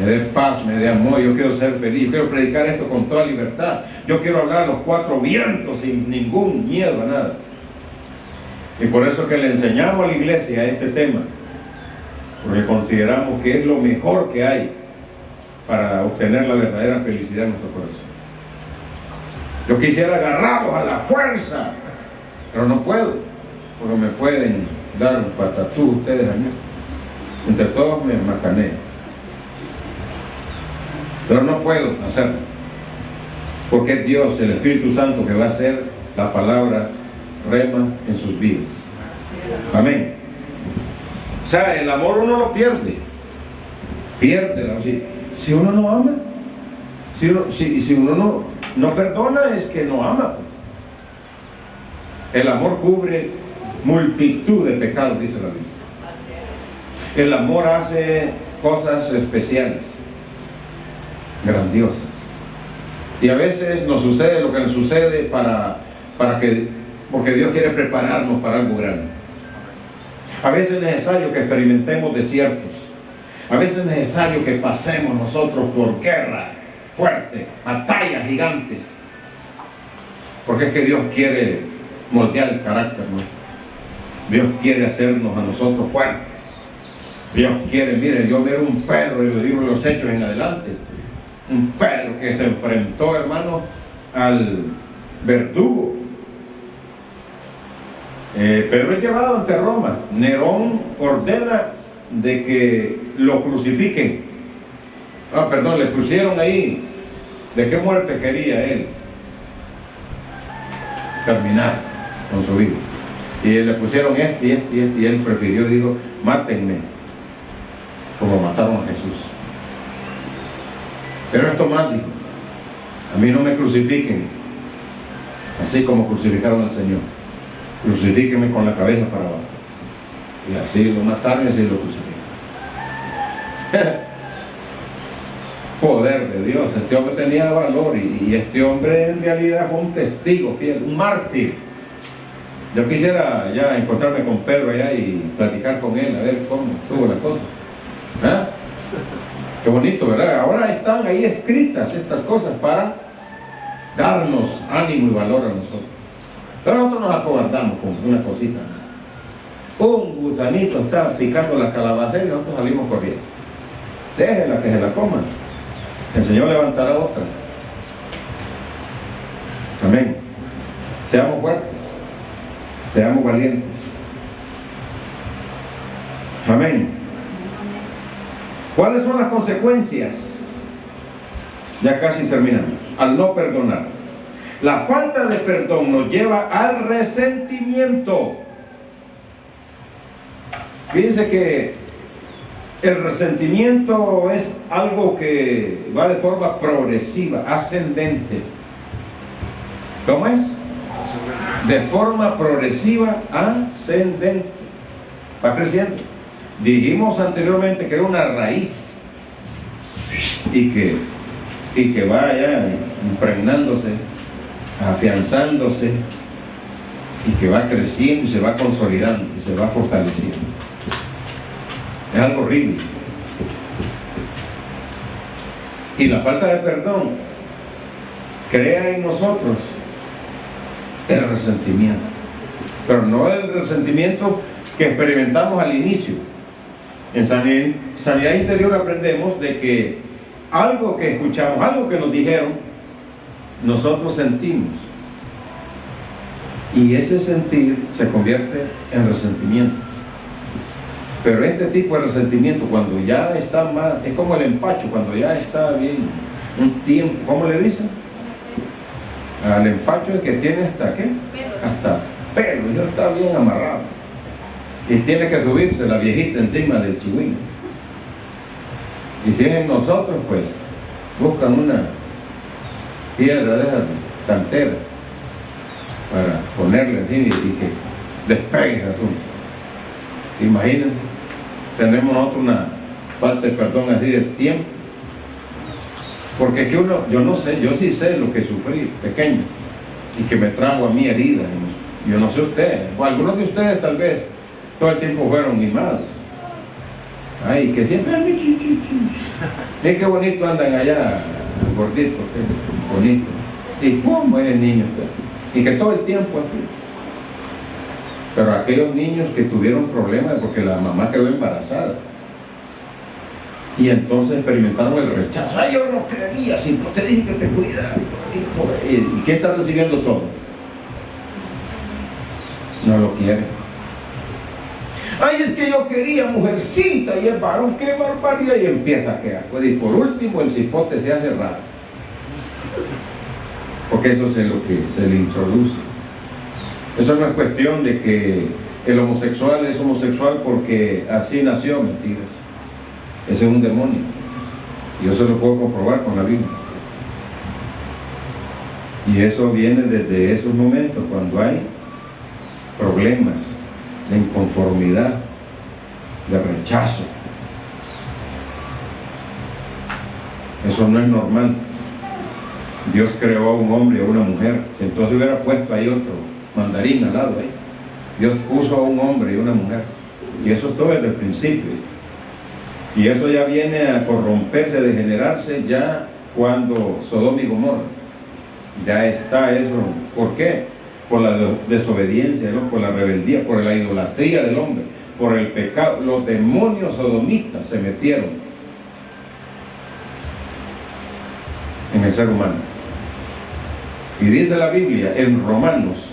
Me dé paz, me dé amor. Yo quiero ser feliz. Yo quiero predicar esto con toda libertad. Yo quiero hablar a los cuatro vientos sin ningún miedo a nada. Y por eso es que le enseñamos a la iglesia este tema. Porque consideramos que es lo mejor que hay para obtener la verdadera felicidad en nuestro corazón. Yo quisiera agarrarlos a la fuerza, pero no puedo, porque me pueden dar un patatú ustedes a mí. Entre todos me macanean, pero no puedo hacerlo, porque es Dios, el Espíritu Santo, que va a hacer la palabra rema en sus vidas. Amén. O sea, el amor uno lo pierde, si uno no ama, si uno no perdona, es que no ama. El amor cubre multitud de pecados, dice la Biblia. El amor hace cosas especiales, grandiosas. Y a veces nos sucede lo que nos sucede porque Dios quiere prepararnos para algo grande. A veces es necesario que experimentemos desiertos. A veces es necesario que pasemos nosotros por guerra fuerte, batallas gigantes, porque es que Dios quiere moldear el carácter nuestro. Dios quiere hacernos a nosotros fuertes. Dios quiere, mire, yo veo un Pedro en el libro de los Hechos en adelante, un Pedro que se enfrentó, hermano, al verdugo. Pedro es llevado ante Roma. Nerón ordena de que lo crucifiquen. Le pusieron ahí. ¿De qué muerte quería él terminar con su vida? Y le pusieron y él prefirió, dijo, mátenme como mataron a Jesús. Pero esto más, dijo, a mí no me crucifiquen así como crucificaron al Señor. Crucifíquenme con la cabeza para abajo. Y así lo mataron y así lo crucificaron. Poder de Dios. Este hombre tenía valor y este hombre en realidad fue un testigo fiel, un mártir. Yo quisiera ya encontrarme con Pedro allá y platicar con él, a ver cómo estuvo la cosa. ¿Ah? Qué bonito, ¿verdad? Ahora están ahí escritas estas cosas para darnos ánimo y valor a nosotros. Pero nosotros nos acobardamos con una cosita. Un gusanito está picando la calabacera y nosotros salimos corriendo. Déjela que se la coman. El Señor levantará otra. Amén. Seamos fuertes. Seamos valientes. Amén. ¿Cuáles son las consecuencias? Ya casi terminamos. Al no perdonar. La falta de perdón nos lleva al resentimiento. Fíjense que el resentimiento es algo que va de forma progresiva, ascendente. ¿Cómo es? De forma progresiva, ascendente. Va creciendo. Dijimos anteriormente que era una raíz y que vaya impregnándose, afianzándose, y que va creciendo y se va consolidando y se va fortaleciendo. Es algo horrible. Y la falta de perdón crea en nosotros el resentimiento. pero no el resentimiento que experimentamos al inicio. En sanidad interior aprendemos de que algo que escuchamos, algo que nos dijeron, nosotros sentimos. Y ese sentir se convierte en resentimiento. Pero este tipo de resentimiento, cuando ya está más, es como el empacho, cuando ya está bien, un tiempo, ¿cómo le dicen? Al empacho el que tiene hasta ¿qué? Hasta pelo, ya está bien amarrado. Y tiene que subirse la viejita encima del chihuín. Y si es en nosotros, pues, buscan una piedra de esa cantera para ponerle encima y que despegue el asunto. Imagínense, tenemos nosotros una falta de perdón así de tiempo. Porque que uno, yo no sé, yo sí sé lo que sufrí pequeño y que me trajo a mí heridas. Yo no sé ustedes, o algunos de ustedes tal vez todo el tiempo fueron mimados. Ay, que siempre es que bonito andan allá, gorditos, qué bonito. Y cómo es el niño usted. Y que todo el tiempo así. Pero aquellos niños que tuvieron problemas porque la mamá quedó embarazada y entonces experimentaron el rechazo. Ay, yo no quería, si no te dije que te cuidas. ¿Y qué está recibiendo todo? No lo quiere. Ay, es que yo quería mujercita y el varón, qué barbaridad, y empieza a quedar. Pues, y por último el cipote se hace raro, porque eso es lo que se le introduce. Eso no es cuestión de que el homosexual es homosexual porque así nació, mentiras. Ese es un demonio. Y yo se lo puedo comprobar con la Biblia. Y eso viene desde esos momentos, cuando hay problemas de inconformidad, de rechazo. Eso no es normal. Dios creó a un hombre y a una mujer. Si entonces hubiera puesto ahí otro mandarín al lado ahí. Dios puso a un hombre y una mujer. Y eso es todo desde el principio. Y eso ya viene a corromperse, a degenerarse ya cuando Sodoma y Gomorra. Ya está eso. ¿Por qué? Por la desobediencia, ¿no? Por la rebeldía, por la idolatría del hombre, por el pecado. Los demonios sodomitas se metieron en el ser humano. Y dice la Biblia en Romanos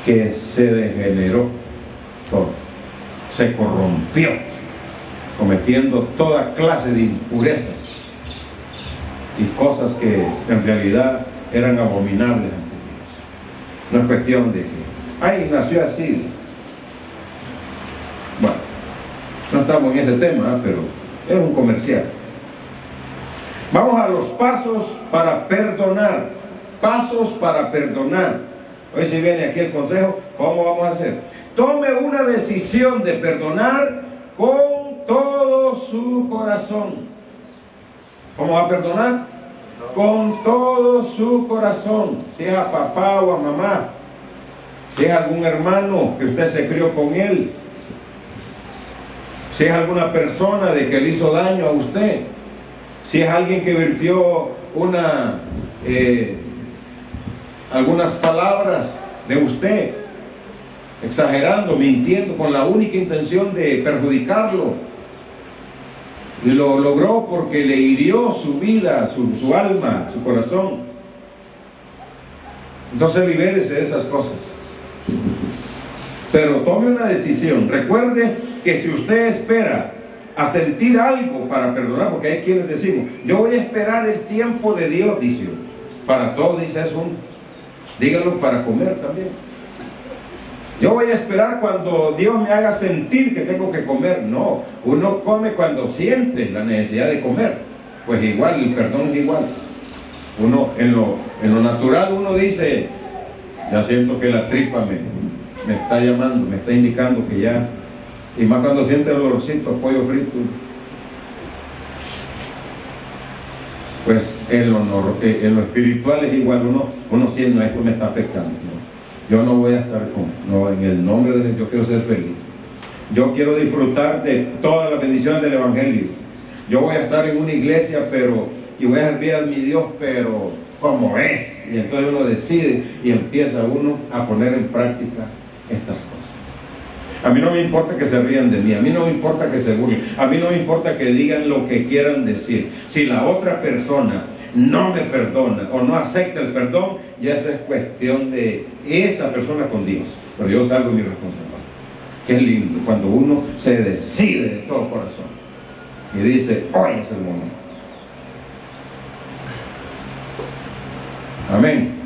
que se degeneró todo, se corrompió, cometiendo toda clase de impurezas y cosas que en realidad eran abominables ante Dios. No es cuestión de que, ay, nació así. Bueno, no estamos en ese tema, pero es un comercial. Vamos a los pasos para perdonar. Pasos para perdonar. Hoy si viene aquí el consejo, ¿cómo vamos a hacer? Tome una decisión de perdonar con todo su corazón. ¿Cómo va a perdonar? Con todo su corazón. Si es a papá o a mamá, si es algún hermano que usted se crió con él, si es alguna persona de que le hizo daño a usted, si es alguien que virtió algunas palabras de usted, exagerando, mintiendo, con la única intención de perjudicarlo, y lo logró porque le hirió su vida, su alma, su corazón. Entonces libérese de esas cosas, pero tome una decisión. Recuerde que si usted espera a sentir algo para perdonar, porque hay quienes decimos, yo voy a esperar el tiempo de Dios, dice uno. Para todo dice eso uno. Dígalo para comer también. Yo voy a esperar cuando Dios me haga sentir que tengo que comer. No, uno come cuando siente la necesidad de comer. Pues igual, el perdón es igual. Uno, en lo natural, uno dice, ya siento que la tripa me está llamando, me está indicando que ya. Y más cuando siente el olorcito, pollo frito. Pues en lo espiritual es igual, uno siente, esto me está afectando. ¿No? Yo no voy a estar en el nombre de Dios, yo quiero ser feliz. Yo quiero disfrutar de todas las bendiciones del Evangelio. Yo voy a estar en una iglesia, y voy a servir a mi Dios, pero como es. Y entonces uno decide y empieza uno a poner en práctica estas cosas. A mí no me importa que se rían de mí, a mí no me importa que se burlen, a mí no me importa que digan lo que quieran decir. Si la otra persona no me perdona o no acepta el perdón, ya esa es cuestión de esa persona con Dios. Pero yo salgo de mi responsabilidad. Qué lindo cuando uno se decide de todo corazón y dice, hoy es el momento. Amén.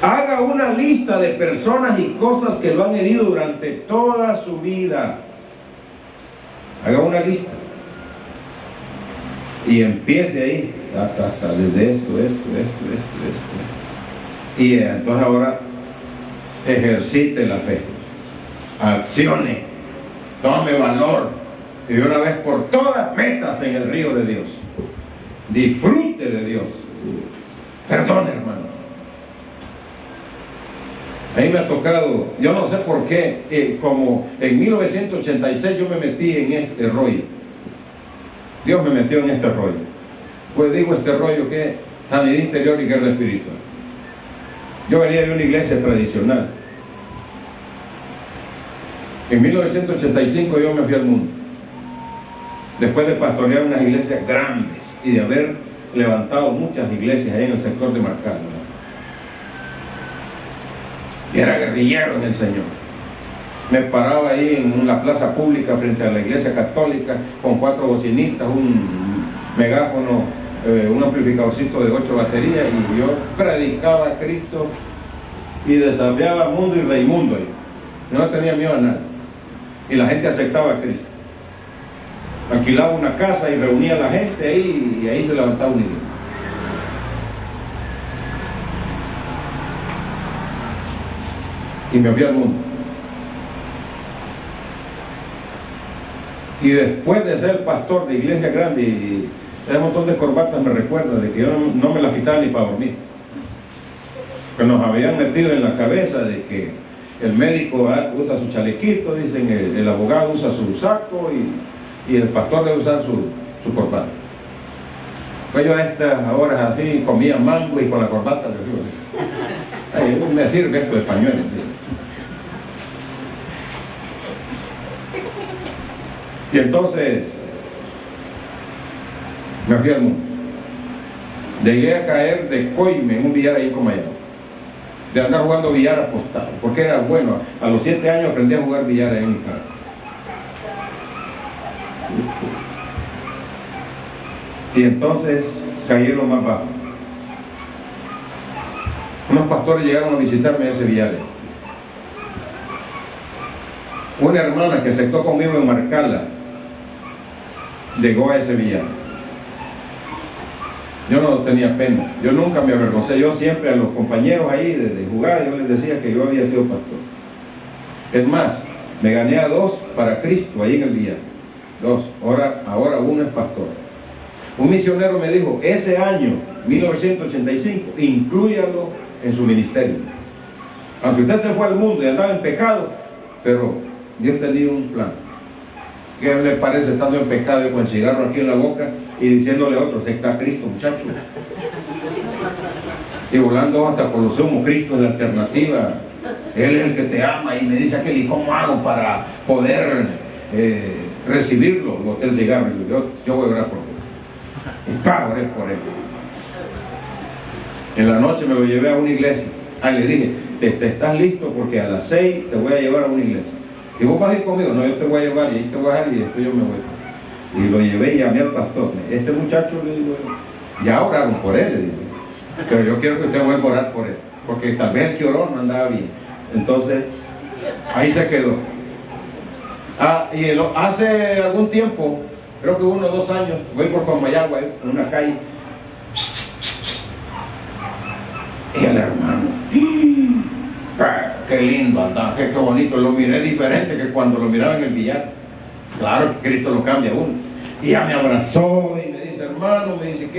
Haga una lista de personas y cosas que lo han herido durante toda su vida. Haga una lista. Y empiece ahí, hasta desde esto. Y entonces ahora ejercite la fe. Accione. Tome valor. Y de una vez por todas, métase en el río de Dios. Disfrute de Dios. Perdone, hermano. A mí me ha tocado, yo no sé por qué, como en 1986 yo me metí en este rollo. Dios me metió en este rollo. Pues digo este rollo que es sanidad interior y guerra espiritual. Yo venía de una iglesia tradicional. En 1985 yo me fui al mundo. Después de pastorear unas iglesias grandes y de haber levantado muchas iglesias ahí en el sector de Marcano. Y era guerrillero en el Señor. Me paraba ahí en la plaza pública frente a la iglesia católica con 4 bocinitas, un megáfono, un amplificadorcito de 8 baterías, y yo predicaba a Cristo y desafiaba a mundo y reimundo ahí. Yo no tenía miedo a nada. Y la gente aceptaba a Cristo. Alquilaba una casa y reunía a la gente ahí, y ahí se levantaba una iglesia. Y me fui al mundo. Y después de ser pastor de iglesia grande, y ese montón de corbatas me recuerda de que yo no me las quitaba ni para dormir. Que nos habían metido en la cabeza de que el médico usa su chalequito, dicen, el abogado usa su saco y el pastor debe usar su corbata. Pues yo a estas horas así comía mango y con la corbata le digo, ay, me sirve esto de pañuelo. Y entonces me fui al mundo. Llegué a caer de coime en un billar ahí en Comayagua, de andar jugando billar apostado, porque era bueno. A los 7 años aprendí a jugar billar en mi casa. Y entonces caí en lo más bajo. Unos pastores llegaron a visitarme a ese billar. Una hermana que se aceptó conmigo en Marcala llegó a ese billar. Yo no tenía pena, yo nunca me avergoncé. Yo siempre a los compañeros ahí de jugar, yo les decía que yo había sido pastor. Es más, me gané a 2 para Cristo ahí en el billar. 2, ahora uno es pastor. Un misionero me dijo, ese año 1985, inclúyalo en su ministerio. Aunque usted se fue al mundo y andaba en pecado, pero Dios tenía un plan. ¿Qué le parece estando en pecado y con el cigarro aquí en la boca y diciéndole a otros, está Cristo, muchacho? Y volando hasta por los humos, Cristo es la alternativa. Él es el que te ama. Y me dice aquel, ¿y cómo hago para poder recibirlo? El cigarro. Yo voy a orar por él. Y oré por él. En la noche me lo llevé a una iglesia. Le dije, te estás listo porque a las 6 te voy a llevar a una iglesia. Y vos vas a ir conmigo. No, yo te voy a llevar y ahí te voy a dejar y después yo me voy. Y lo llevé y llamé al pastor. Este muchacho, le digo, ya oraron por él, le digo, pero yo quiero que usted vuelva a orar por él, porque tal vez el que oró no andaba bien. Entonces, ahí se quedó. Y hace algún tiempo, creo que 1 o 2 años, voy por Comayagua, en una calle, y el hermano, qué lindo andaba, qué bonito, lo miré diferente que cuando lo miraba en el billar. Claro que Cristo lo cambia a uno. Y ya me abrazó y me dice, hermano, me dice,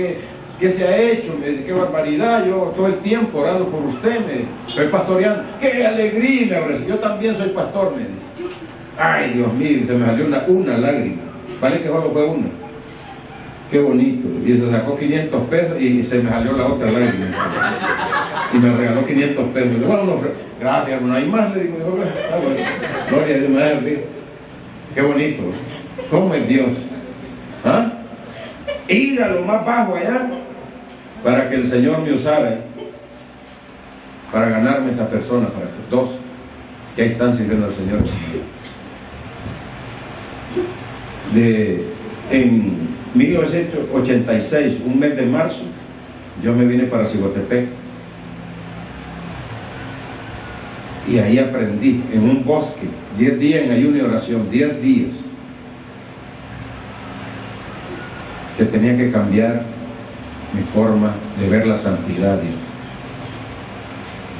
¿qué se ha hecho? Me dice, qué barbaridad, yo todo el tiempo orando por usted, me estoy pastoreando. ¡Qué alegría! Me abrazó. Yo también soy pastor, me dice. Ay, Dios mío, se me salió una lágrima. Vale que solo fue una. Qué bonito. Y se sacó 500 pesos y se me salió la otra lágrima. Y me regaló 500 pesos. Le digo, bueno, no, gracias, no hay más. Le digo, bueno, gloria a Dios, madre. Qué bonito. ¿Cómo es Dios? ¿Ah? Ir a lo más bajo allá para que el Señor me usara para ganarme esa persona, para que dos que ahí están sirviendo al Señor. En 1986, un mes de marzo, yo me vine para Cigotepec y ahí aprendí en un bosque, 10 días en ayuno y oración, 10 días, que tenía que cambiar mi forma de ver la santidad de Dios.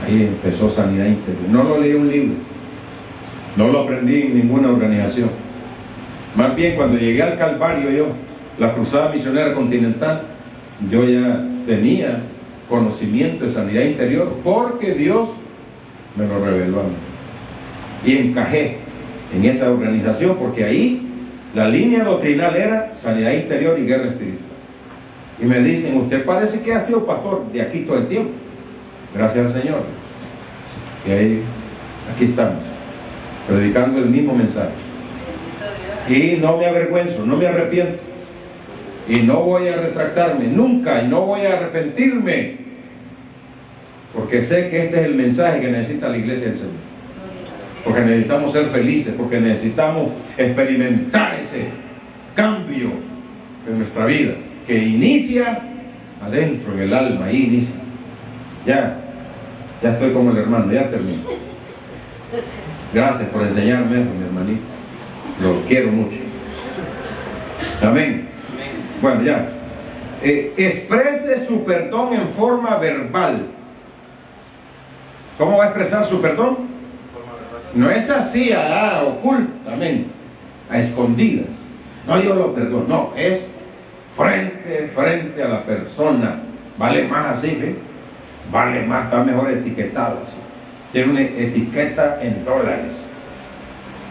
Ahí empezó sanidad interior. No lo leí en un libro, no lo aprendí en ninguna organización. Más bien, cuando llegué al Calvario, yo, la Cruzada Misionera Continental, yo ya tenía conocimiento de sanidad interior porque Dios me lo reveló a mí. Y encajé en esa organización porque ahí la línea doctrinal era sanidad interior y guerra espiritual. Y me dicen, usted parece que ha sido pastor de aquí todo el tiempo. Gracias al Señor. Y ahí, aquí estamos, predicando el mismo mensaje. Y no me avergüenzo, no me arrepiento. Y no voy a retractarme nunca, y no voy a arrepentirme. Porque sé que este es el mensaje que necesita la iglesia del Señor. Porque necesitamos ser felices, porque necesitamos experimentar ese cambio en nuestra vida, que inicia adentro, en el alma, ahí inicia. Ya estoy como el hermano, ya termino. Gracias por enseñarme eso, mi hermanito. Lo quiero mucho. Amén. Bueno, ya. Exprese su perdón en forma verbal. ¿Cómo va a expresar su perdón? No es así, ocultamente, a escondidas. No, yo lo perdono. No, es frente a la persona. Vale más así, ¿ves? Vale más, está mejor etiquetado así. Tiene una etiqueta en dólares,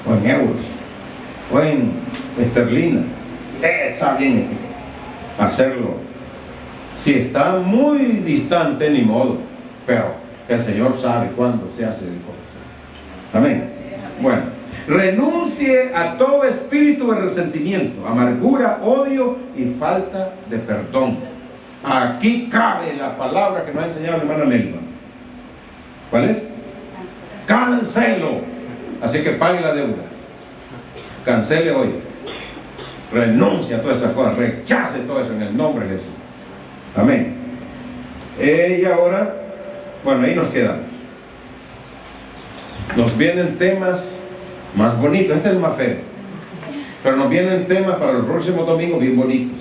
o en euros, o en esterlina. Está bien etiquetado. Hacerlo. Si está muy distante, ni modo, pero el Señor sabe cuándo se hace de corazón. Amén. Bueno, renuncie a todo espíritu de resentimiento, amargura, odio y falta de perdón. Aquí cabe la palabra que nos ha enseñado la hermana Melba. ¿Cuál es? Cancelo. Así que pague la deuda. Cancele hoy. Renuncie a todas esas cosas. Rechace todo eso en el nombre de Jesús. Amén. Y ahora, bueno, ahí nos quedamos. Nos vienen temas más bonitos. Este es el más feo. Pero nos vienen temas para el próximo domingo bien bonitos.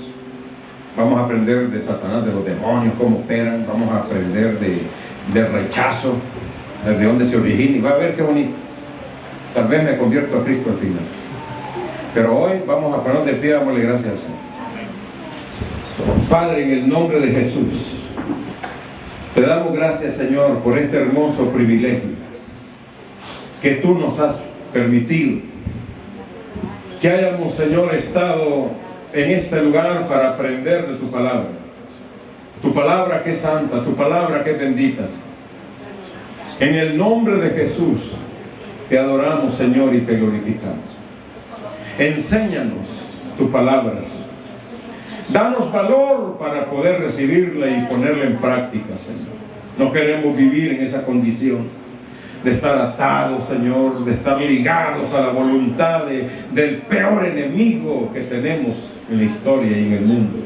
Vamos a aprender de Satanás, de los demonios, cómo operan. Vamos a aprender de rechazo, de dónde se origina. Y va a ver qué bonito. Tal vez me convierto a Cristo al final. Pero hoy vamos a ponernos de pie, dámosle gracias al Señor. Padre, en el nombre de Jesús, te damos gracias, Señor, por este hermoso privilegio que tú nos has permitido. Que hayamos, Señor, estado en este lugar para aprender de tu palabra. Tu palabra que es santa, tu palabra que es bendita. En el nombre de Jesús, te adoramos, Señor, y te glorificamos. Enséñanos tu palabra, Señor. Danos valor para poder recibirla y ponerla en práctica, Señor. No queremos vivir en esa condición de estar atados, Señor, de estar ligados a la voluntad del peor enemigo que tenemos en la historia y en el mundo.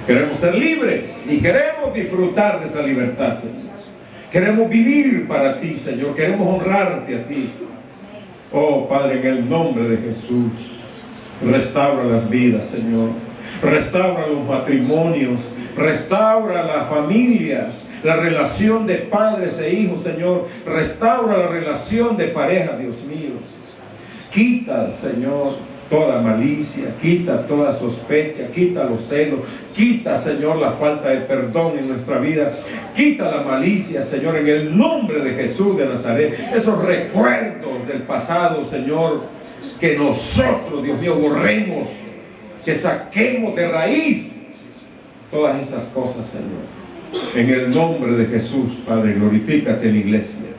Queremos ser libres y queremos disfrutar de esa libertad, Señor. Queremos vivir para ti, Señor. Queremos honrarte a ti. Oh, Padre, en el nombre de Jesús, restaura las vidas, Señor. Restaura los matrimonios, restaura las familias, la relación de padres e hijos, Señor. Restaura la relación de pareja, Dios mío. Quita, Señor, toda malicia, quita toda sospecha, quita los celos, quita, Señor, la falta de perdón en nuestra vida, quita la malicia, Señor, en el nombre de Jesús de Nazaret. Esos recuerdos del pasado, Señor, que nosotros, Dios mío, borremos que saquemos de raíz todas esas cosas, Señor. En el nombre de Jesús, Padre, glorifícate en la iglesia.